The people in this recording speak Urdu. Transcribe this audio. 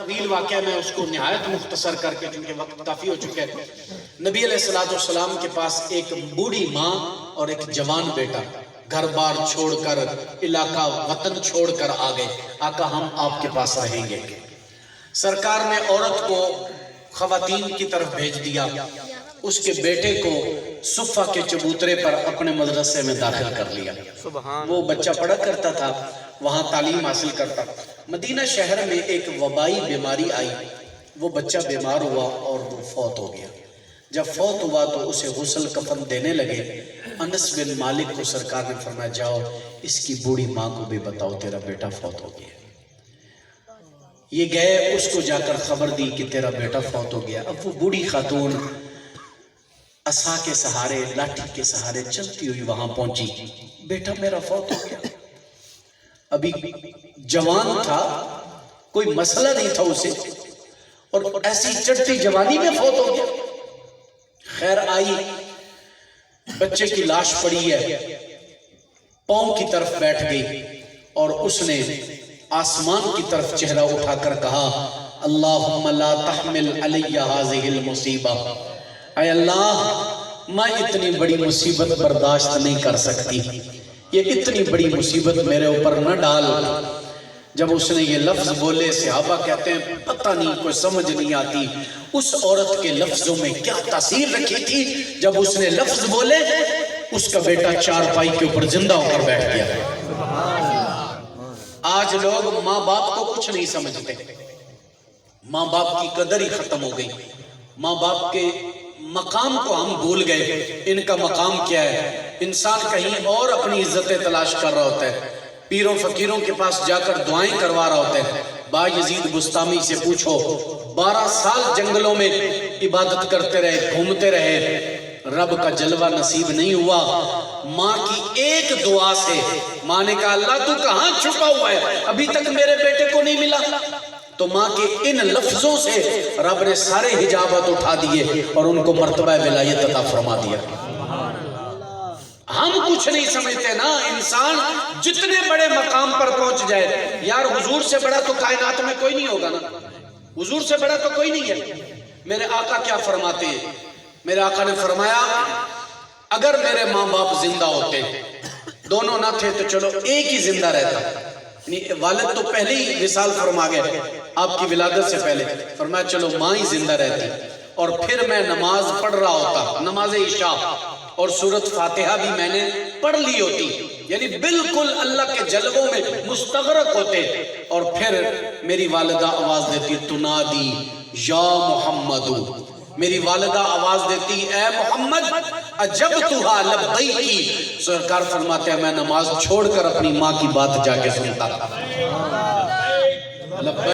طویل واقعہ میں اس کو نہایت مختصر کر کے، چونکہ وقت کافی ہو چکا ہے، نبی علیہ السلام کے پاس ایک بوڑھی ماں اور ایک جوان بیٹا گھر بار چھوڑ کر، علاقہ وطن چھوڑ کر آ گئے۔ آقا ہم آپ کے پاس رہیں گے۔ سرکار نے عورت کو خواتین کی طرف بھیج دیا، اس کے بیٹے کو صفہ کے چبوترے پر اپنے مدرسے میں داخل کر لیا۔ وہ بچہ پڑھا کرتا تھا، وہاں تعلیم حاصل کرتا۔ مدینہ شہر میں ایک وبائی بیماری آئی، وہ بچہ بیمار ہوا اور وہ فوت ہو گیا۔ جب فوت ہوا تو اسے غسل کفن دینے لگے۔ انس بن مالک کو سرکار نے فرمایا جاؤ اس کی بوڑھی ماں کو بھی بتاؤ تیرا بیٹا فوت ہو گیا۔ یہ گئے، اس کو جا کر خبر دی کہ تیرا بیٹا فوت ہو گیا۔ اب وہ بوڑھی خاتون عصا کے سہارے، لاٹھی کے سہارے چلتی ہوئی وہاں پہنچی، بیٹا میرا فوت ہو گیا۔ ابھی جوان تھا، کوئی مسئلہ نہیں تھا اسے، اور ایسی چڑھتی جوانی میں فوت ہو گیا۔ خیر آئی، بچے کی لاش پڑی ہے، پاؤں کی طرف بیٹھ گئی اور اس نے آسمان کی طرف چہرہ اٹھا کر کہا اللہم لا تحمل علی هذه المصیبہ، اے اللہ میں اتنی بڑی مصیبت برداشت نہیں کر سکتی، یہ اتنی بڑی مصیبت میرے اوپر نہ ڈال۔ جب اس نے یہ لفظ بولے، صحابہ کہتے ہیں پتہ نہیں، کوئی سمجھ نہیں آتی اس عورت کے لفظوں میں کیا تاثیر رکھی تھی۔ جب اس نے لفظ بولے، اس کا بیٹا چارپائی کے اوپر زندہ ہو کر بیٹھ گیا۔ آج لوگ ماں باپ کو کچھ نہیں سمجھتے، ماں باپ کی قدر ہی ختم ہو گئی، ماں باپ کے مقام کو ہم بھول گئے۔ ان کا مقام کیا ہے؟ انسان کہیں اور اپنی عزتیں تلاش کر رہا ہوتا ہے، پیروں فقیروں کے پاس جا کر دعائیں کروا رہا ہوتا ہے۔ با یزید بستامی سے پوچھو، 12 سال جنگلوں میں عبادت کرتے رہے، گھومتے رہے، رب کا جلوہ نصیب نہیں ہوا۔ ماں کی ایک دعا سے ماں نے کہا اللہ تو کہاں چھپا ہوا ہے، ابھی تک میرے بیٹے کو نہیں ملا؟ تو ماں کے ان لفظوں سے رب نے سارے حجابات اٹھا دیے اور ان کو مرتبہ ولایت عطا فرما دیا۔ ہم کچھ نہیں سمجھتے نا، انسان جتنے بڑے مقام پر پہنچ جائے، یار حضور سے بڑا تو کائنات میں کوئی نہیں ہوگا نا، حضور سے بڑا تو کوئی نہیں ہے۔ میرے آقا کیا فرماتے ہیں؟ میرے آقا نے فرمایا اگر میرے ماں باپ زندہ ہوتے، دونوں نہ تھے تو چلو ایک ہی زندہ رہتا، یعنی والد تو پہلے ہی وصال فرما گئے آپ کی ولادت سے پہلے، فرمایا چلو ماں ہی زندہ رہتی، اور پھر میں نماز پڑھ رہا ہوتا، نماز عشاء، اور سورۃ فاتحہ بھی میں نے پڑھ لی ہوتی، یعنی بالکل اللہ کے جلووں میں مستغرق ہوتے، اور پھر میری والدہ آواز دیتی تنادی یا محمد، میری والدہ آواز دیتی اے محمد اجبتہا لبیکی، سرکار فرماتے ہیں میں نماز چھوڑ کر اپنی ماں کی بات جا کے سنتا۔